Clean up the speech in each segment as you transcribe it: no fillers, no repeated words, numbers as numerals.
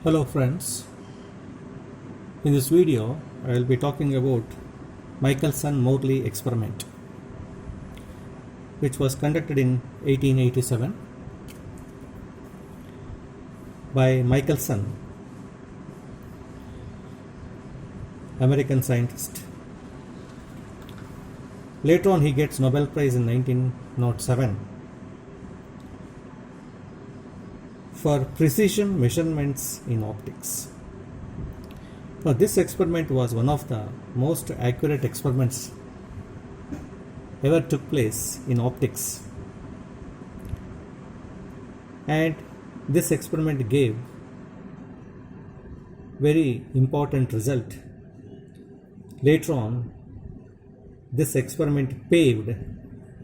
Hello friends, in this video I will be talking about Michelson-Morley experiment which was conducted in 1887 by Michelson, American scientist. Later on he gets Nobel Prize in 1907 for precision measurements in optics. Now, this experiment was one of the most accurate experiments ever took place in optics, and this experiment gave very important result. Later on, this experiment paved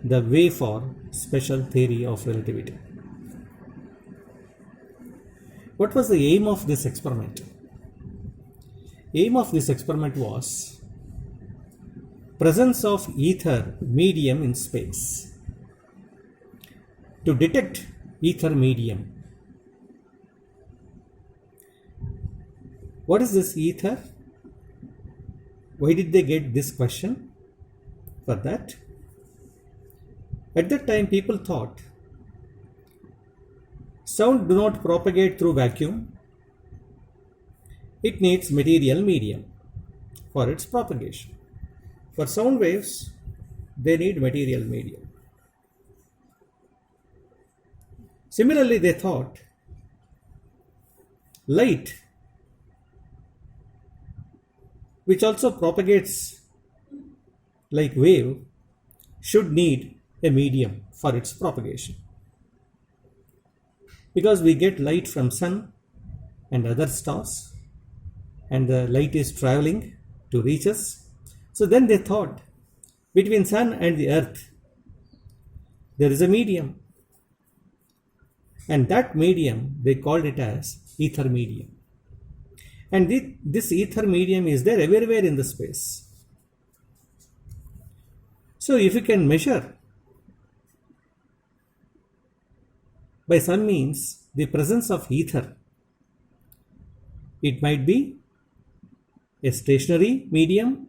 the way for special theory of relativity. What was the aim of this experiment? Aim of this experiment was presence of ether medium in space. To detect ether medium. What is this ether? Why did they get this question? For that, at that time people thought sound do not propagate through vacuum. It needs material medium for its propagation. For sound waves, they need material medium. Similarly, they thought light, which also propagates like wave, should need a medium for its propagation. Because we get light from sun and other stars, and the light is traveling to reach us. So then they thought between sun and the earth there is a medium, and that medium they called it as ether medium. And this ether medium is there everywhere in the space. So if you can measure by some means the presence of ether, it might be a stationary medium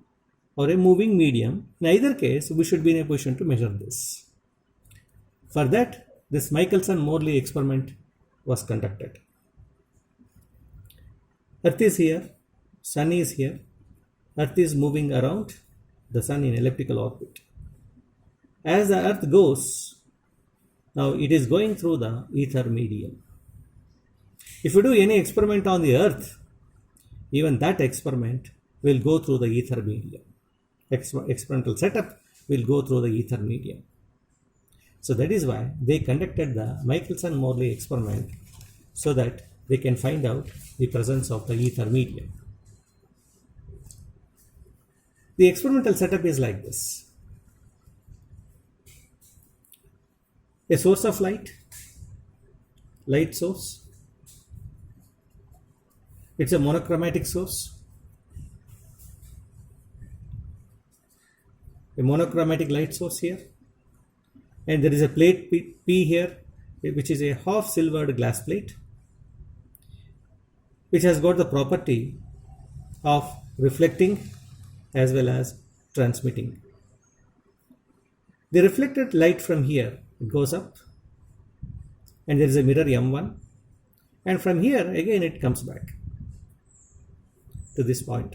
or a moving medium. In either case, we should be in a position to measure this. For that, this Michelson-Morley experiment was conducted. Earth is here, sun is here, earth is moving around the sun in elliptical orbit. As the earth goes, now it is going through the ether medium. If you do any experiment on the earth, even that experiment will go through the ether medium. Experimental setup will go through the ether medium. So that is why they conducted the Michelson-Morley experiment, so that they can find out the presence of the ether medium. The experimental setup is like this. A source of light source. It's a monochromatic source. A monochromatic light source here. And there is a plate P here, which is a half silvered glass plate, which has got the property of reflecting as well as transmitting. The reflected light from here, it goes up, and there is a mirror M1, and from here again it comes back to this point.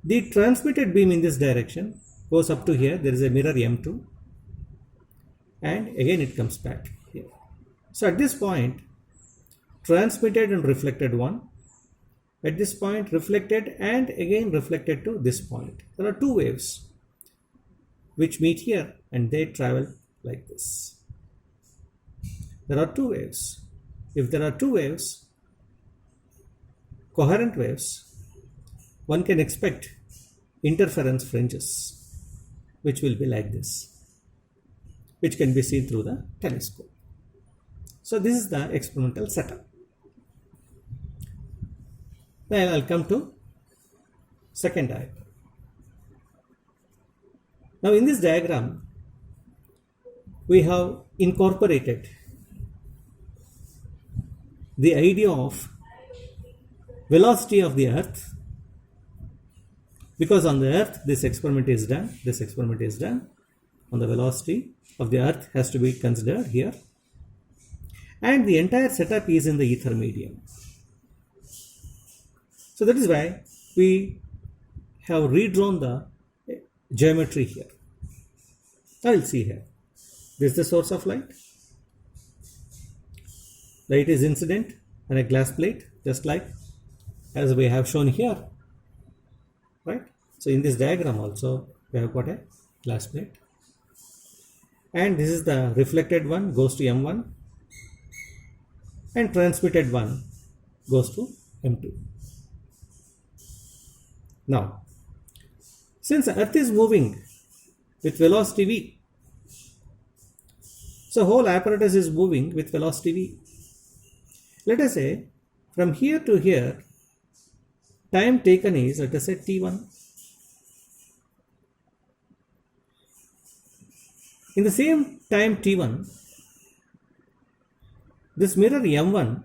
The transmitted beam in this direction goes up to here, there is a mirror M2, and again it comes back here. So at this point, transmitted and reflected one, at this point reflected and again reflected to this point. There are two waves which meet here and they travel like this. There are two waves. If there are two waves, coherent waves, one can expect interference fringes, which will be like this, which can be seen through the telescope. So this is the experimental setup. Then I'll come to second diagram. Now in this diagram, we have incorporated the idea of velocity of the earth, because on the earth this experiment is done on the velocity of the earth has to be considered here, and the entire setup is in the ether medium. So that is why we have redrawn the geometry here. I will see here. This is the source of light. Light is incident on a glass plate, just like as we have shown here, right? So in this diagram also we have got a glass plate, and this is the reflected one goes to M1 and transmitted one goes to M2. Now, since Earth is moving with velocity v, so whole apparatus is moving with velocity v. Let us say from here to here, time taken is, let us say, t1. In the same time t1, this mirror M1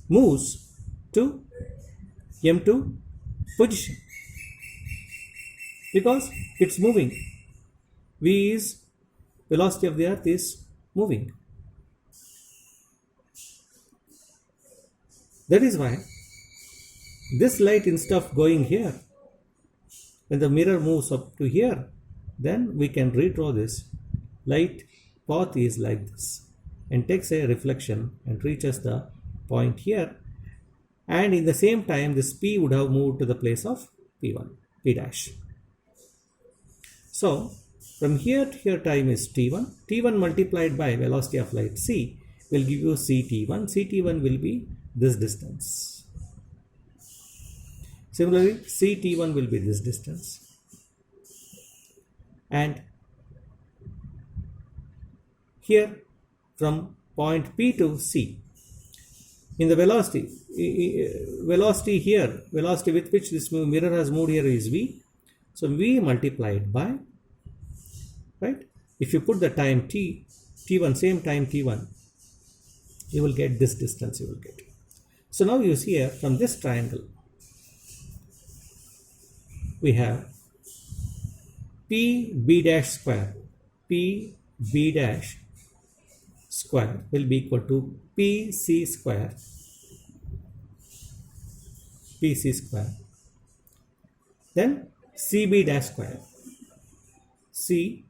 moves to M2 position because it's moving. V is velocity of the earth is moving. That is why this light, instead of going here, when the mirror moves up to here, then we can redraw this. Light path is like this and takes a reflection and reaches the point here, and in the same time this P would have moved to the place of P1, P dash. So from here to here time is t1. T1 multiplied by velocity of light c will give you ct1. Ct1 will be this distance. Similarly, ct1 will be this distance. And here from point P to C, in the velocity here, velocity with which this mirror has moved here is v. So v multiplied by, right? If you put the time t1, same time t1, you will get this distance you will get. So now you see here from this triangle, we have Pb dash square. Pb dash square will be equal to Pc square. Pc square. Then Cb dash square. C.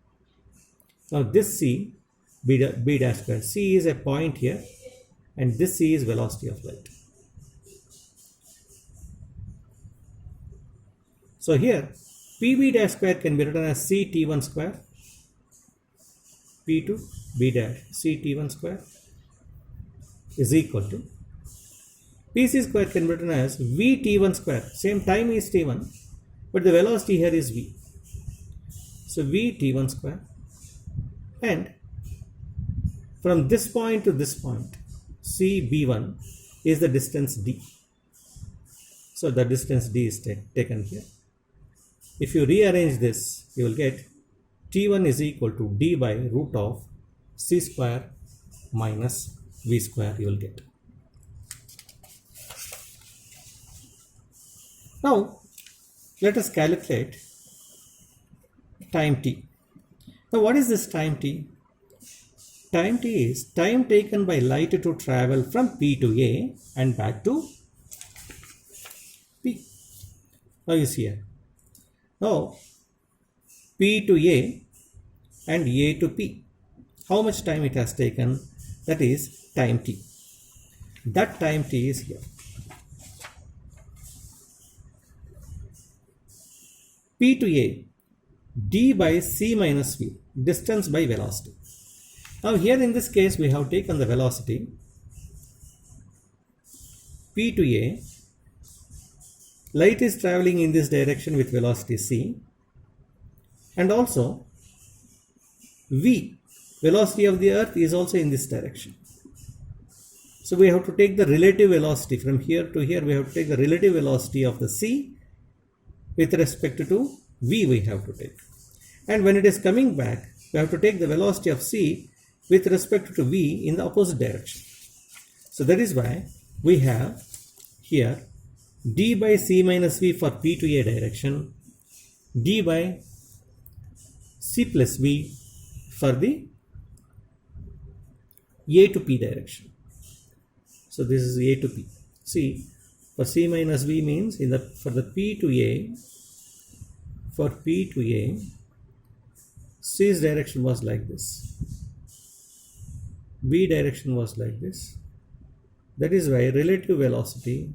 Now this C, B dash square. C is a point here, and this C is velocity of light. So here Pb dash square can be written as Ct1 square, P2 B dash Ct1 square is equal to Pc square can be written as Vt1 square. Same time is t1, but the velocity here is v. So Vt1 square, and from this point to this point, Cb1 is the distance d. So the distance d is taken here. If you rearrange this, you will get t1 is equal to d by root of c square minus v square you will get. Now let us calculate time t. Now what is this time t? Time t is time taken by light to travel from P to A and back to P. Now you see here. Now P to A and A to P. How much time it has taken? That is time t. That time t is here. P to A, d by c minus v, distance by velocity. Now here in this case we have taken the velocity P to A. Light is traveling in this direction with velocity c, and also v, velocity of the earth, is also in this direction. So we have to take the relative velocity from here to here. We have to take the relative velocity of the c with respect to v we have to take, and when it is coming back we have to take the velocity of c with respect to v in the opposite direction. So that is why we have here d by c minus v for p to a direction, d by c plus v for the a to p direction. So this is a to p. See, for c minus v means for the p to a, for p to a, c's direction was like this, v direction was like this. That is why relative velocity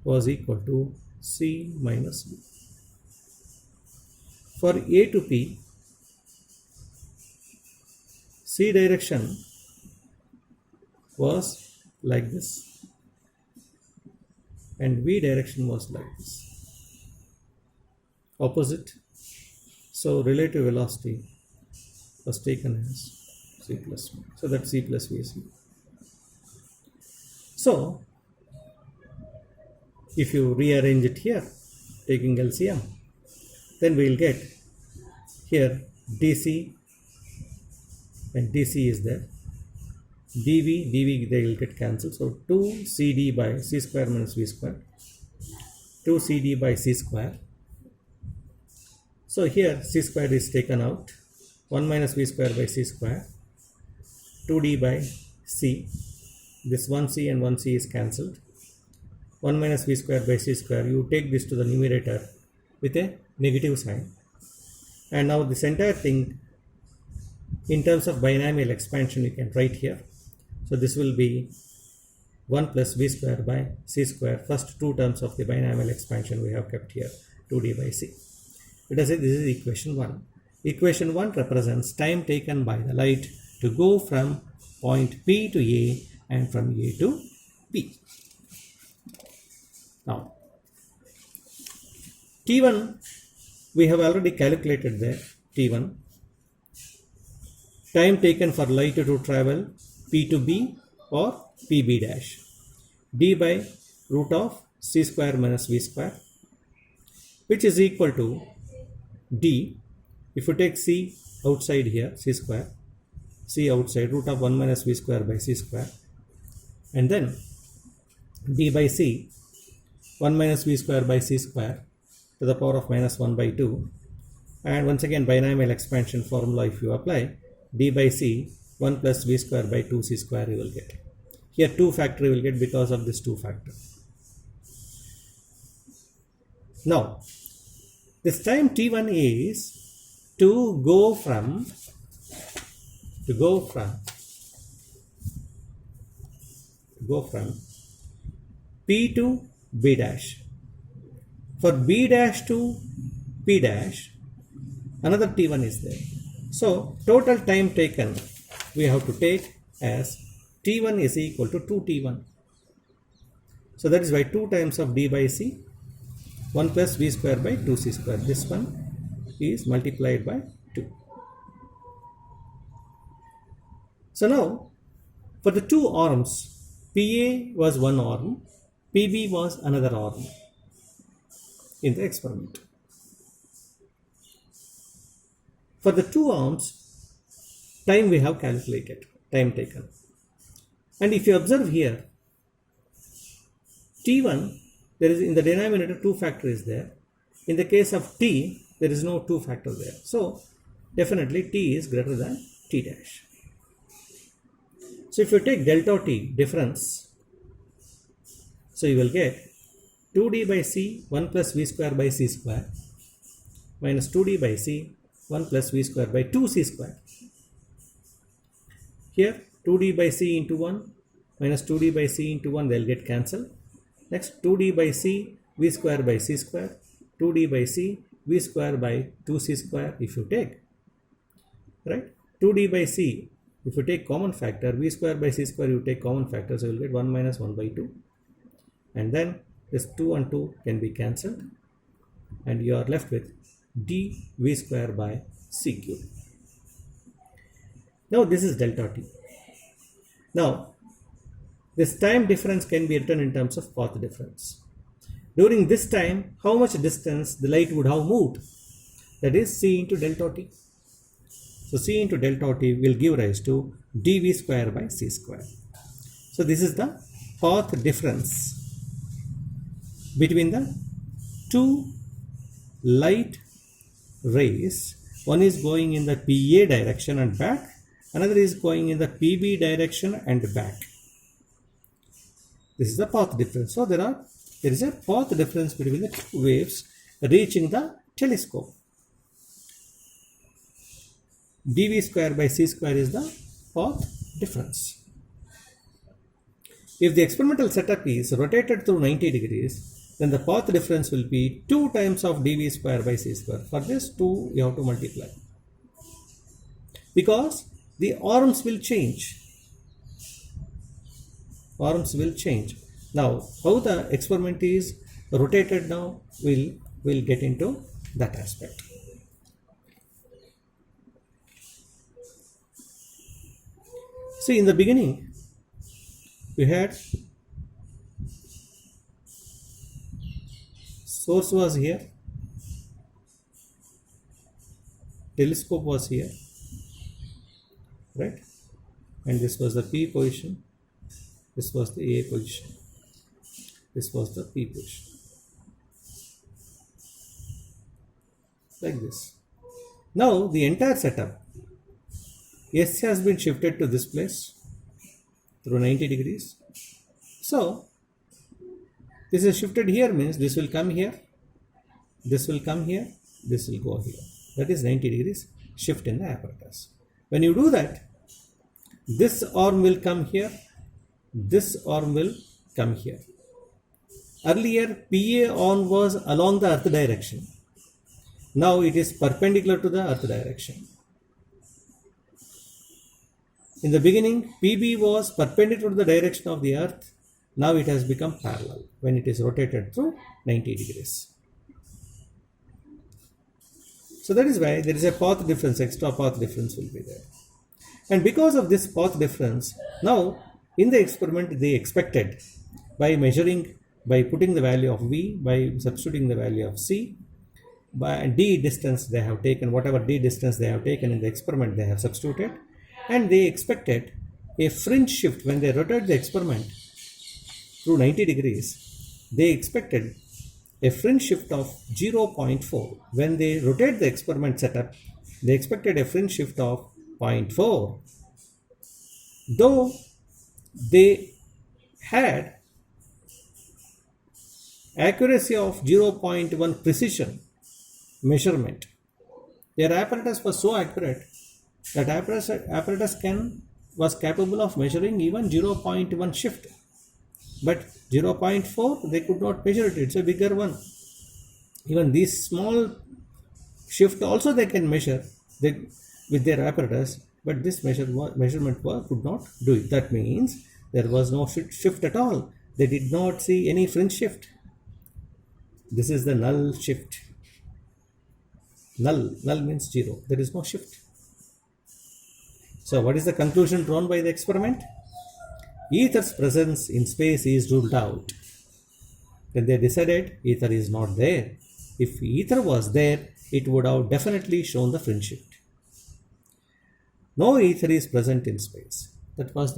was equal to c minus v. For a to p, c direction was like this and v direction was like this, opposite. So relative velocity was taken as c plus v. So that c plus v is v. So if you rearrange it here, taking LCM, then we will get here dc and dc is there, dv they will get cancelled. So 2 cd by c square minus v square, 2 cd by c square. So here c square is taken out, 1 minus v square by c square, 2d by c, this 1c and 1c is cancelled, 1 minus v square by c square. You take this to the numerator with a negative sign, and now this entire thing in terms of binomial expansion you can write here. So this will be 1 plus v square by c square. First two terms of the binomial expansion we have kept here, 2d by c. Let us say this is equation 1. Equation 1 represents time taken by the light to go from point P to A and from A to P. Now, T1 we have already calculated there, T1. Time taken for light to travel P to B or PB dash, d by root of c square minus v square, which is equal to d. If you take c outside here, c square, c outside, root of 1 minus v square by c square, and then d by c, 1 minus v square by c square to the power of minus 1 by 2, and once again binomial expansion formula if you apply, d by c, 1 plus v square by 2c square you will get. Here 2 factor you will get because of this 2 factor. Now, this time t1 is to go from P to B dash. For B dash to P dash, another T1 is there. So total time taken we have to take as T1 is equal to 2T1. So that is why 2 times of D by C, 1 plus V square by 2C square. This one is multiplied by 2. So now for the two arms, PA was one arm, PB was another arm in the experiment. For the two arms, time we have calculated, time taken. And if you observe here, T1, there is in the denominator 2 factor is there. In the case of T, there is no 2 factor there. So definitely T is greater than T dash. So if you take delta T difference, so you will get 2D by C 1 plus V square by C square minus 2D by C 1 plus V square by 2C square. Here 2D by C into 1 minus 2D by C into 1, they will get cancelled. Next 2D by C V square by C square, 2D by C V square by 2C square if you take, right? 2D by C, if you take common factor, V square by C square you take common factor, so you will get 1 minus 1 by 2. And then this 2 and 2 can be cancelled and you are left with d V square by C cube. Now this is delta T. Now this time difference can be written in terms of path difference. During this time, how much distance the light would have moved? That is C into delta T. So C into delta T will give rise to dV square by C square. So this is the path difference between the two light rays. One is going in the PA direction and back, another is going in the PB direction and back. This is the path difference. So there is a path difference between the two waves reaching the telescope. dv square by c square is the path difference. If the experimental setup is rotated through 90 degrees, then the path difference will be 2 times of dv square by c square. For this 2 you have to multiply, because the arms will change. Arms will change. Now how the experiment is rotated now, we'll get into that aspect. See, in the beginning we had source was here, telescope was here, right? And this was the P position, this was the A position, this was the P position, like this. Now the entire setup, S has been shifted to this place through 90 degrees. So this is shifted here, means this will come here, this will come here, this will go here. That is 90 degrees shift in the apparatus. When you do that, this arm will come here, this arm will come here. Earlier PA arm was along the earth direction. Now it is perpendicular to the earth direction. In the beginning, PB was perpendicular to the direction of the earth. Now it has become parallel when it is rotated through 90 degrees. So that is why there is a path difference, extra path difference will be there. And because of this path difference, now in the experiment they expected, by measuring, by putting the value of V, by substituting the value of C, by D distance they have taken, whatever D distance they have taken in the experiment they have substituted, and they expected a fringe shift when they rotate the experiment through 90 degrees. They expected a fringe shift of 0.4. When they rotate the experiment setup, they expected a fringe shift of 0.4. Though they had accuracy of 0.1 precision measurement, their apparatus was so accurate that apparatus was capable of measuring even 0.1 shift. But 0.4 they could not measure it. It's a bigger one. Even this small shift also they can measure with their apparatus, but this measurement could not do it. That means there was no shift at all. They did not see any fringe shift. This is the null shift. Null means 0. There is no shift. So what is the conclusion drawn by the experiment? Ether's presence in space is ruled out. Then they decided ether is not there. If ether was there, it would have definitely shown the fringe shift. No ether is present in space. That was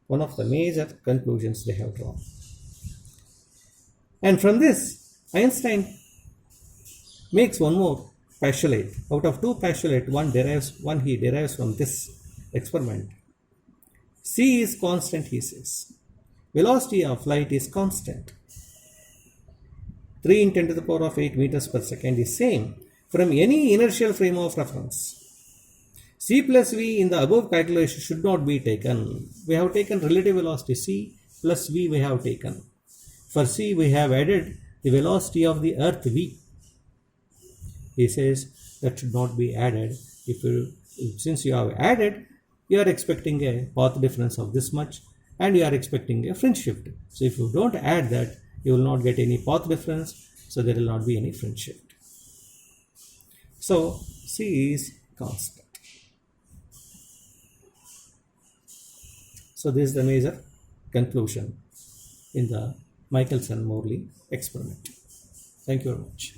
one of the major conclusions they have drawn. And from this, Einstein makes one more postulate. Out of two postulates, one he derives from this experiment. C is constant, he says. Velocity of light is constant. 3 in 10 to the power of 8 meters per second is same from any inertial frame of reference. C plus V in the above calculation should not be taken. We have taken relative velocity C plus V we have taken. For C we have added the velocity of the earth V. He says that should not be added. Since you have added, you are expecting a path difference of this much and you are expecting a fringe shift. So if you don't add that, you will not get any path difference, so there will not be any fringe shift. So C is constant. So this is the major conclusion in the Michelson-Morley experiment. Thank you very much.